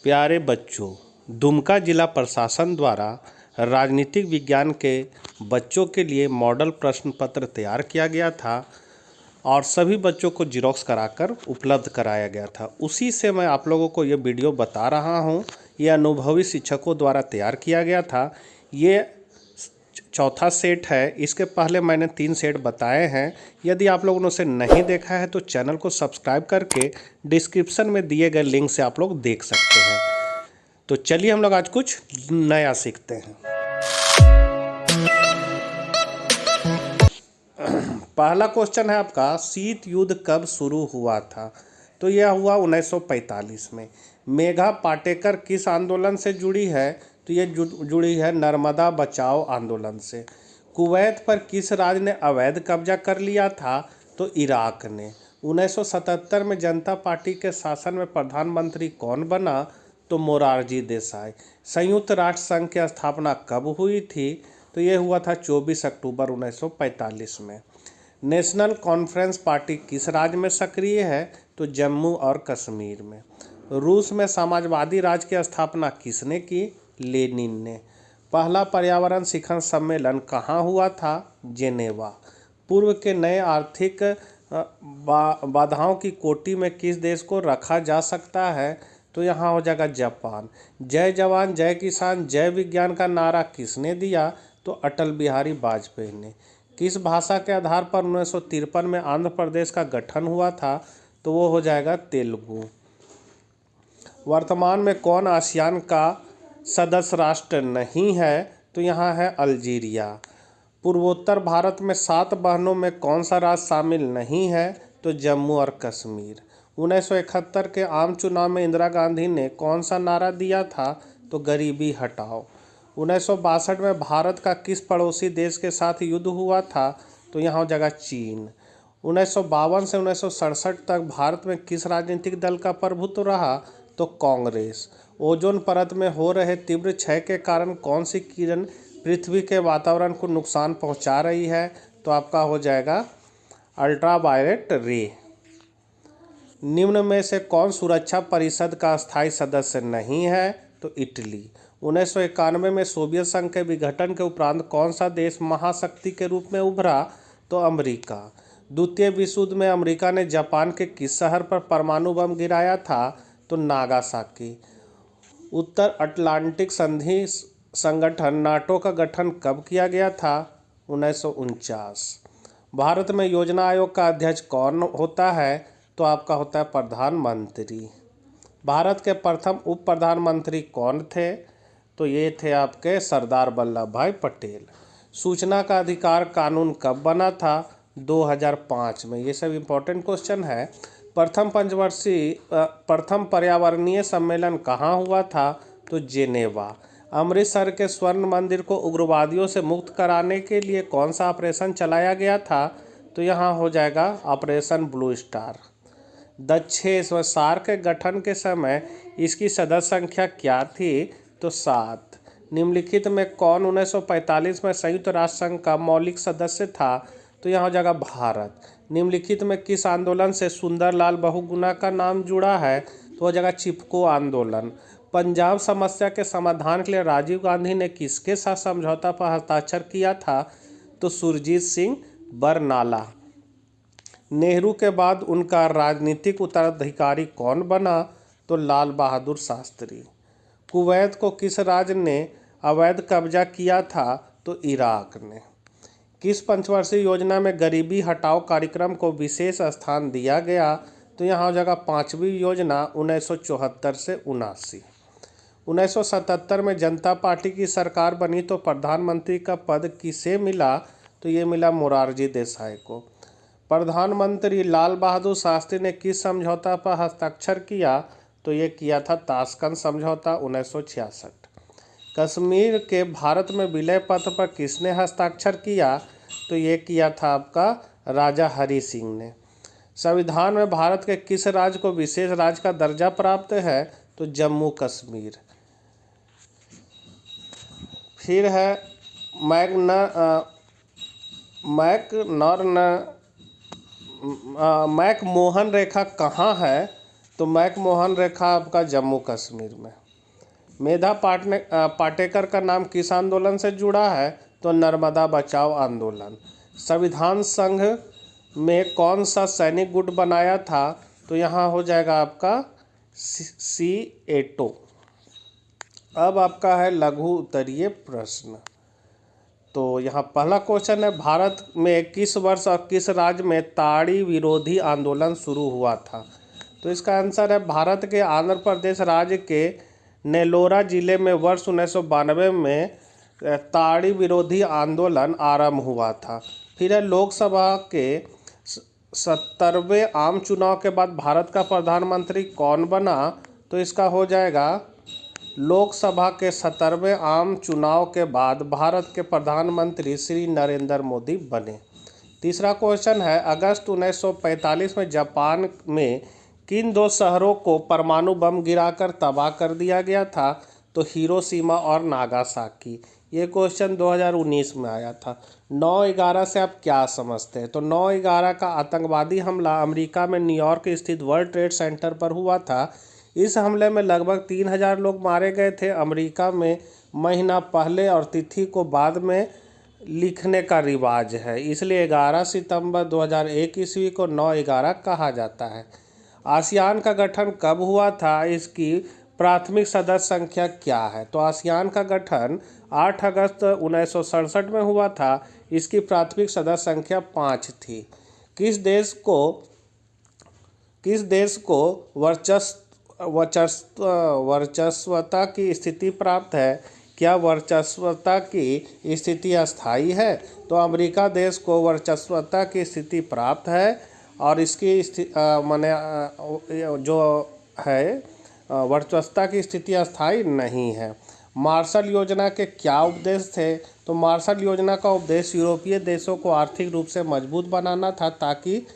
प्यारे बच्चों, दुमका जिला प्रशासन द्वारा राजनीतिक विज्ञान के बच्चों के लिए मॉडल प्रश्न पत्र तैयार किया गया था और सभी बच्चों को जेरॉक्स कराकर उपलब्ध कराया गया था। उसी से मैं आप लोगों को ये वीडियो बता रहा हूँ। ये अनुभवी शिक्षकों द्वारा तैयार किया गया था। ये चौथा सेट है। इसके पहले मैंने 3 सेट बताए हैं। यदि आप लोगों ने उसे नहीं देखा है तो चैनल को सब्सक्राइब करके डिस्क्रिप्शन में दिए गए लिंक से आप लोग देख सकते हैं। तो चलिए हम लोग आज कुछ नया सीखते हैं। पहला क्वेश्चन है आपका, शीत युद्ध कब शुरू हुआ था? तो यह हुआ 1945 में। मेघा पाटेकर किस आंदोलन से जुड़ी है? तो ये जुड़ी है नर्मदा बचाओ आंदोलन से। कुवैत पर किस राज्य ने अवैध कब्जा कर लिया था? तो इराक ने। 1977 में जनता पार्टी के शासन में प्रधानमंत्री कौन बना? तो मोरारजी देसाई। संयुक्त राष्ट्र संघ की स्थापना कब हुई थी? तो ये हुआ था 24 अक्टूबर 1945 में। नेशनल कॉन्फ्रेंस पार्टी किस राज्य में सक्रिय है? तो जम्मू और कश्मीर में। रूस में समाजवादी राज्य की स्थापना किसने की? लेनिन ने। पहला पर्यावरण शिखर सम्मेलन कहाँ हुआ था? जेनेवा। पूर्व के नए आर्थिक बाधाओं की कोटि में किस देश को रखा जा सकता है? तो यहाँ हो जाएगा जापान। जय जवान जय किसान जय विज्ञान का नारा किसने दिया? तो अटल बिहारी वाजपेयी ने। किस भाषा के आधार पर 1953 में आंध्र प्रदेश का गठन हुआ था? तो वो हो जाएगा तेलुगु। वर्तमान में कौन आसियान का सदस्य राष्ट्र नहीं है? तो यहाँ है अल्जीरिया। पूर्वोत्तर भारत में 7 बहनों में कौन सा राज्य शामिल नहीं है? तो जम्मू और कश्मीर। 1971 के आम चुनाव में इंदिरा गांधी ने कौन सा नारा दिया था? तो गरीबी हटाओ। 1962 में भारत का किस पड़ोसी देश के साथ युद्ध हुआ था? तो यहाँ हो जाएगा चीन। 1952 से 1967 तक भारत में किस राजनीतिक दल का प्रभुत्व रहा? तो कांग्रेस। ओजोन परत में हो रहे तीव्र क्षय के कारण कौन सी किरण पृथ्वी के वातावरण को नुकसान पहुंचा रही है? तो आपका हो जाएगा अल्ट्रावायलेट रे। निम्न में से कौन सुरक्षा परिषद का स्थायी सदस्य नहीं है? तो इटली। 1991 में सोवियत संघ के विघटन के उपरांत कौन सा देश महाशक्ति के रूप में उभरा? तो अमेरिका। द्वितीय विश्व युद्ध में अमेरिका ने जापान के किस शहर पर परमाणु बम गिराया था? तो नागासाकी। उत्तर अटलांटिक संधि संगठन नाटो का गठन कब किया गया था? 1949। भारत में योजना आयोग का अध्यक्ष कौन होता है? तो आपका होता है प्रधानमंत्री। भारत के प्रथम उप प्रधानमंत्री कौन थे? तो ये थे आपके सरदार वल्लभ भाई पटेल। सूचना का अधिकार कानून कब बना था? 2005 में। ये सब इम्पोर्टेंट क्वेश्चन है। प्रथम पर्यावरणीय सम्मेलन कहाँ हुआ था? तो जेनेवा। अमृतसर के स्वर्ण मंदिर को उग्रवादियों से मुक्त कराने के लिए कौन सा ऑपरेशन चलाया गया था? तो यहाँ हो जाएगा ऑपरेशन ब्लू स्टार। दक्षिण सार्क के गठन के समय इसकी सदस्य संख्या क्या थी? तो 7। निम्नलिखित में कौन 1945 में संयुक्त राष्ट्र संघ का मौलिक सदस्य था? तो यहाँ हो जाएगा भारत। निम्नलिखित में किस आंदोलन से सुंदरलाल बहुगुणा का नाम जुड़ा है? तो हो जाएगा चिपको आंदोलन। पंजाब समस्या के समाधान के लिए राजीव गांधी ने किसके साथ समझौता पर हस्ताक्षर किया था? तो सुरजीत सिंह बरनाला। नेहरू के बाद उनका राजनीतिक उत्तराधिकारी कौन बना? तो लाल बहादुर शास्त्री। कुवैत को किस राज्य ने अवैध कब्जा किया था? तो इराक ने। किस पंचवर्षीय योजना में गरीबी हटाओ कार्यक्रम को विशेष स्थान दिया गया? तो यहाँ हो जाएगा 5वीं योजना 1974 से 79। 1977 में जनता पार्टी की सरकार बनी तो प्रधानमंत्री का पद किसे मिला? तो ये मिला मोरारजी देसाई को। प्रधानमंत्री लाल बहादुर शास्त्री ने किस समझौता पर हस्ताक्षर किया? तो ये किया था ताशकंद समझौता 1966। कश्मीर के भारत में विलय पत्र पर किसने हस्ताक्षर किया? तो ये किया था आपका राजा हरि सिंह ने। संविधान में भारत के किस राज्य को विशेष राज्य का दर्जा प्राप्त है? तो जम्मू कश्मीर। फिर है मैकमोहन रेखा कहाँ है? तो मैकमोहन रेखा आपका जम्मू कश्मीर में। मेधा पाटेकर का नाम किस आंदोलन से जुड़ा है? तो नर्मदा बचाओ आंदोलन। संविधान संघ में कौन सा सैनिक गुट बनाया था? तो यहाँ हो जाएगा आपका सीएटो। अब आपका है लघु उत्तरीय प्रश्न। तो यहाँ पहला क्वेश्चन है, भारत में किस वर्ष और किस राज्य में ताड़ी विरोधी आंदोलन शुरू हुआ था? तो इसका आंसर है भारत के आंध्र प्रदेश राज्य के नेलोरा जिले में वर्ष 1992 में ताड़ी विरोधी आंदोलन आरंभ हुआ था। फिर है लोकसभा के 70वें आम चुनाव के बाद भारत का प्रधानमंत्री कौन बना? तो इसका हो जाएगा लोकसभा के 70वें आम चुनाव के बाद भारत के प्रधानमंत्री श्री नरेंद्र मोदी बने। तीसरा क्वेश्चन है, अगस्त 1945 में जापान में किन दो शहरों को परमाणु बम गिराकर तबाह कर दिया गया था? तो हिरोशिमा और नागासाकी। ये क्वेश्चन 2019 में आया था। 9/11 से आप क्या समझते हैं? तो 9/11 का आतंकवादी हमला अमेरिका में न्यूयॉर्क स्थित वर्ल्ड ट्रेड सेंटर पर हुआ था। इस हमले में लगभग 3000 लोग मारे गए थे। अमेरिका में महीना पहले और तिथि को बाद में लिखने का रिवाज है, इसलिए 11 सितंबर 2001 ईस्वी को 9/11 कहा जाता है। आसियान का गठन कब हुआ था? इसकी प्राथमिक सदस्य संख्या क्या है? तो आसियान का गठन 8 अगस्त 1967 में हुआ था। इसकी प्राथमिक सदस्य संख्या 5 थी। किस देश को वर्चस्वता की स्थिति प्राप्त है? क्या वर्चस्वता की स्थिति अस्थायी है? तो अमेरिका देश को वर्चस्वता की स्थिति प्राप्त है और इसकी जो है वर्चस्वता की स्थिति अस्थायी नहीं है। मार्शल योजना के क्या उद्देश्य थे? तो मार्शल योजना का उद्देश्य यूरोपीय देशों को आर्थिक रूप से मजबूत बनाना था ताकि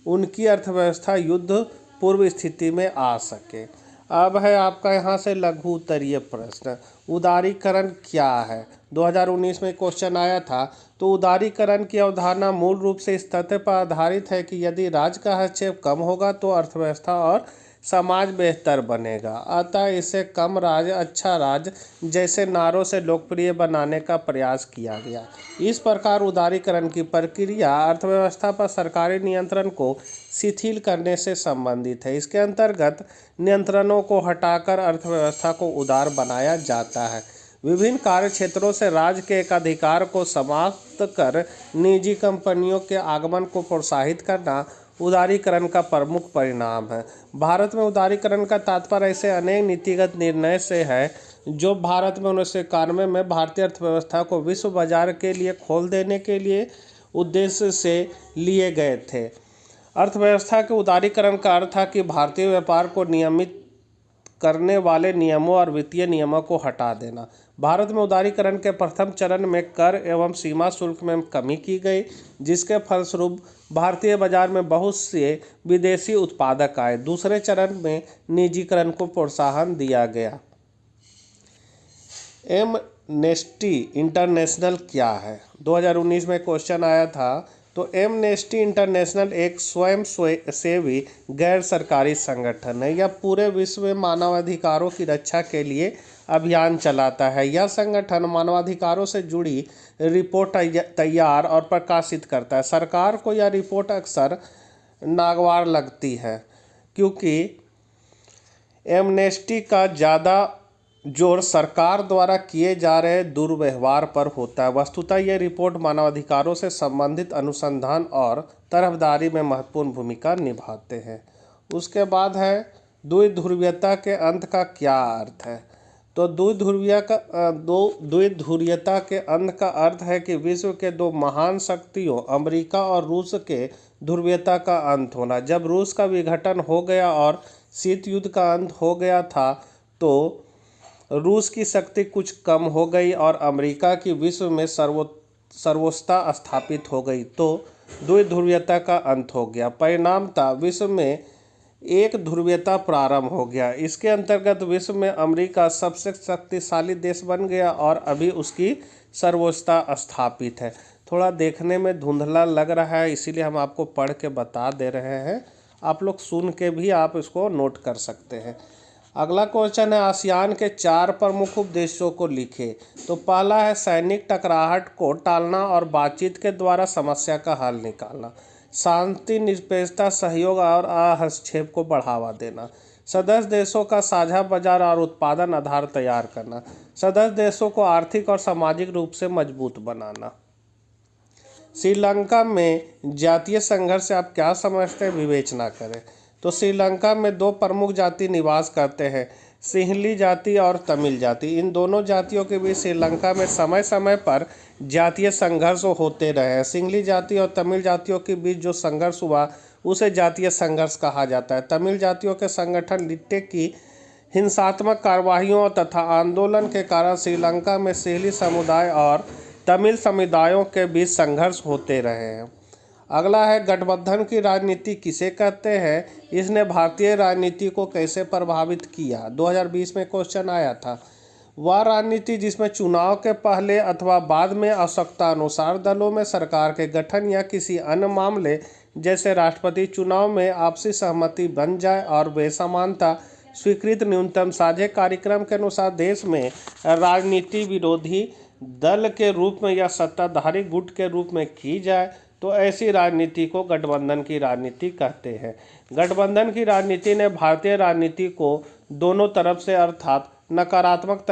उनकी अर्थव्यवस्था युद्ध पूर्व स्थिति में आ सके। अब है आपका यहाँ से लघु उत्तरीय प्रश्न, उदारीकरण क्या है? 2019 में क्वेश्चन आया था। तो उदारीकरण की अवधारणा मूल रूप से इस तथ्य पर आधारित है कि यदि राज्य का हस्तक्षेप कम होगा तो अर्थव्यवस्था और समाज बेहतर बनेगा। अतः इसे कम राज्य अच्छा राज्य जैसे नारों से लोकप्रिय बनाने का प्रयास किया गया। इस प्रकार उदारीकरण की प्रक्रिया अर्थव्यवस्था पर सरकारी नियंत्रण को शिथिल करने से संबंधित है। इसके अंतर्गत नियंत्रणों को हटाकर अर्थव्यवस्था को उदार बनाया जाता है। विभिन्न कार्य क्षेत्रों से राज्य के एक अधिकार को समाप्त कर निजी कंपनियों के आगमन को प्रोत्साहित करना उदारीकरण का प्रमुख परिणाम है। भारत में उदारीकरण का तात्पर्य ऐसे अनेक नीतिगत निर्णय से है जो भारत में 1991 में भारतीय अर्थव्यवस्था को विश्व बाजार के लिए खोल देने के लिए उद्देश्य से लिए गए थे। अर्थव्यवस्था के उदारीकरण का अर्थ था कि भारतीय व्यापार को नियमित करने वाले नियमों और वित्तीय नियमों को हटा देना। भारत में उदारीकरण के प्रथम चरण में कर एवं सीमा शुल्क में कमी की गई, जिसके फलस्वरूप भारतीय बाजार में बहुत से विदेशी उत्पादक आए। दूसरे चरण में निजीकरण को प्रोत्साहन दिया गया। एमनेस्टी इंटरनेशनल क्या है? 2019 में क्वेश्चन आया था। तो एमनेस्टी इंटरनेशनल एक स्वयंसेवी गैर सरकारी संगठन है। यह पूरे विश्व में मानवाधिकारों की रक्षा के लिए अभियान चलाता है। यह संगठन मानवाधिकारों से जुड़ी रिपोर्ट तैयार और प्रकाशित करता है। सरकार को यह रिपोर्ट अक्सर नागवार लगती है क्योंकि एमनेस्टी का ज़्यादा जोर सरकार द्वारा किए जा रहे दुर्व्यवहार पर होता है। वस्तुतः यह रिपोर्ट मानवाधिकारों से संबंधित अनुसंधान और तरफदारी में महत्वपूर्ण भूमिका निभाते हैं। उसके बाद है द्विध्रुवीयता के अंत का क्या अर्थ है? तो द्विध्रुवीयता के अंत का अर्थ है कि विश्व के दो महान शक्तियों अमेरिका और रूस के ध्रुवीयता का अंत होना। जब रूस का विघटन हो गया और शीत युद्ध का अंत हो गया था तो रूस की शक्ति कुछ कम हो गई और अमेरिका की विश्व में सर्वोच्चता स्थापित हो गई, तो द्विध्रुवीयता का अंत हो गया। परिणामतः विश्व में एक ध्रुवीयता प्रारंभ हो गया। इसके अंतर्गत विश्व में अमेरिका सबसे शक्तिशाली देश बन गया और अभी उसकी सर्वोच्चता स्थापित है। थोड़ा देखने में धुंधला लग रहा है, इसीलिए हम आपको पढ़ के बता दे रहे हैं। आप लोग सुन के भी आप इसको नोट कर सकते हैं। अगला क्वेश्चन है, आसियान के 4 प्रमुख उद्देश्यों को लिखे। तो पहला है सैनिक टकराहट को टालना और बातचीत के द्वारा समस्या का हल निकालना। शांति, निरपेक्षता, सहयोग और हस्तक्षेप को बढ़ावा देना। सदस्य देशों का साझा बाजार और उत्पादन आधार तैयार करना। सदस्य देशों को आर्थिक और सामाजिक रूप से मजबूत बनाना। श्रीलंका में जातीय संघर्ष से आप क्या समझते हैं, विवेचना करें। तो श्रीलंका में 2 प्रमुख जाति निवास करते हैं, सिंहली जाति और तमिल जाति। इन दोनों जातियों के बीच श्रीलंका में समय समय पर जातीय संघर्ष होते रहे हैं। सिंहली जाति और तमिल जातियों के बीच जो संघर्ष हुआ उसे जातीय संघर्ष कहा जाता है। तमिल जातियों के संगठन लिट्टे की हिंसात्मक कार्रवाइयों तथा आंदोलन के कारण श्रीलंका में सिंहली समुदाय और तमिल समुदायों के बीच संघर्ष होते रहे हैं। अगला है, गठबंधन की राजनीति किसे कहते हैं, इसने भारतीय राजनीति को कैसे प्रभावित किया। 2020 में क्वेश्चन आया था। वह राजनीति जिसमें चुनाव के पहले अथवा बाद में आवश्यकता अनुसार दलों में सरकार के गठन या किसी अन्य मामले जैसे राष्ट्रपति चुनाव में आपसी सहमति बन जाए और बेसमानता स्वीकृत न्यूनतम साझे कार्यक्रम के अनुसार देश में राजनीति विरोधी दल के रूप में या सत्ताधारी गुट के रूप में की जाए, तो ऐसी राजनीति को गठबंधन की राजनीति कहते हैं। गठबंधन की राजनीति ने भारतीय राजनीति को दोनों तरफ से अर्थात नकारात्मक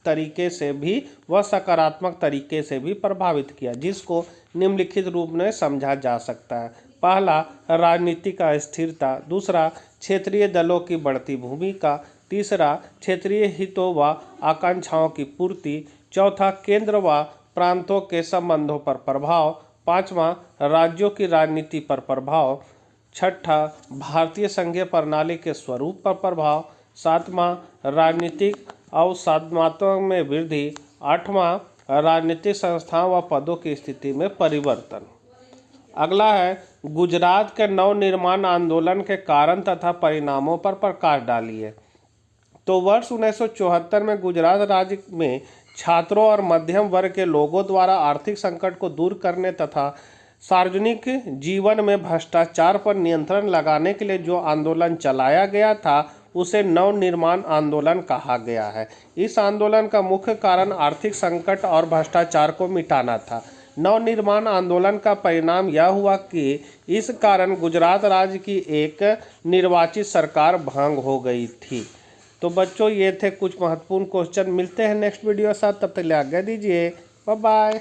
तरीके से भी व सकारात्मक तरीके से भी प्रभावित किया, जिसको निम्नलिखित रूप में समझा जा सकता है। पहला, राजनीति का स्थिरता। दूसरा, क्षेत्रीय दलों की बढ़ती भूमिका। तीसरा, क्षेत्रीय हितों व आकांक्षाओं की पूर्ति। चौथा, केंद्र व प्रांतों के संबंधों पर प्रभाव। पांचवा, राज्यों की राजनीति पर प्रभाव। छठा, भारतीय संघीय प्रणाली के स्वरूप पर प्रभाव। सातवां, राजनीतिक अवसादमात्रा में वृद्धि। आठवां, राजनीतिक संस्थाओं व पदों की स्थिति में परिवर्तन। अगला है, गुजरात के नवनिर्माण आंदोलन के कारण तथा परिणामों पर प्रकाश डालिए। तो वर्ष 1974 में गुजरात राज्य में छात्रों और मध्यम वर्ग के लोगों द्वारा आर्थिक संकट को दूर करने तथा सार्वजनिक जीवन में भ्रष्टाचार पर नियंत्रण लगाने के लिए जो आंदोलन चलाया गया था उसे नवनिर्माण आंदोलन कहा गया है। इस आंदोलन का मुख्य कारण आर्थिक संकट और भ्रष्टाचार को मिटाना था। नवनिर्माण आंदोलन का परिणाम यह हुआ कि इस कारण गुजरात राज्य की एक निर्वाचित सरकार भंग हो गई थी। तो बच्चों, ये थे कुछ महत्वपूर्ण क्वेश्चन। मिलते हैं नेक्स्ट वीडियो के साथ, तब तक के लिए आज्ञा दीजिए। Bye bye.